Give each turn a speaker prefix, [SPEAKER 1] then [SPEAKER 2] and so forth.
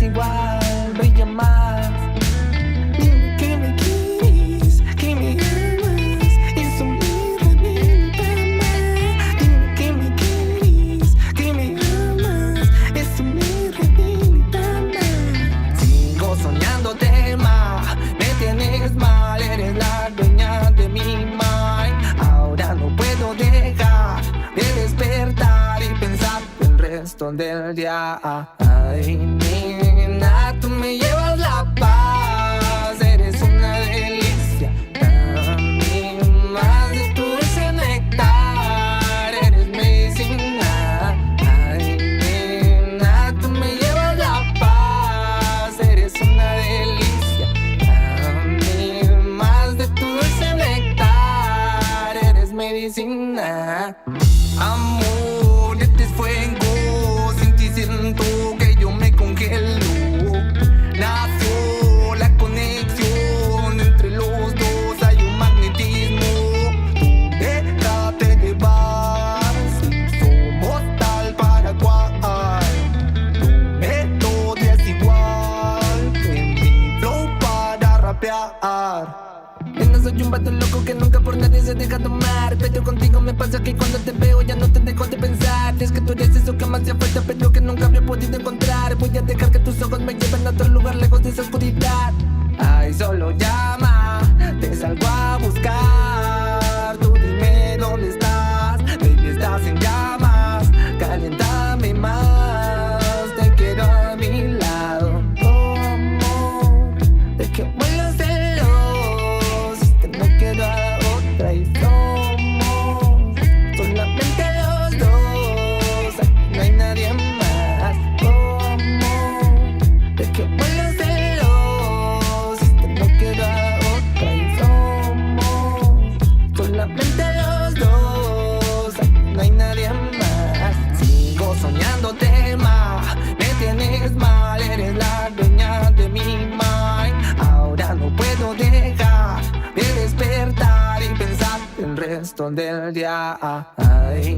[SPEAKER 1] igual, brilla más. Dime que me quieres, que me amas, eso me revienta más. Dime que me quieres, que me amas, eso me revienta más. Sigo soñándote más, me tienes mal, eres la dueña de mi mind. Ahora no puedo dejar de despertar y pensar el resto del día. Ay, nena, tú me llevas la paz, eres una delicia. Dame más de tu dulce néctar, eres medicina. Ay, nena, tú me llevas la paz, eres una delicia. Dame más de tu dulce néctar, eres medicina. Amor, este es fuego, sin ti siento que yo me congelo. Nació la conexión entre los dos, hay un magnetismo. Tú déjate llevar, si somos tal para cual. Tu método es igual que mi flow para rapear. Nena, soy un vato loco que nunca por nadie se deja tomar. Pero contigo me pasa que cuando te veo ya no te dejo de pensar. Es que tú eres eso que más te falta pero que nunca había podido encontrar. Voy a dejar que tus ojos me lleven a otro lugar lejos de esa oscuridad. Ay, solo llama, te salgo a buscar. Tú dime dónde estás, baby, estás en llamas. Caliéntame más, te quiero a mi lado. Oh, amor, de que vuelas no quiero a otra y somos solamente los dos, aquí no hay nadie más. Oh, amor, de que vuelas celos, no quiero a otra y somos solamente los dos, aquí no hay nadie más. Sigo soñándote más, me tienes mal, eres la dueña de mi mind. Ahora no puedo dejar de despertar y pensar el resto del día. Ay,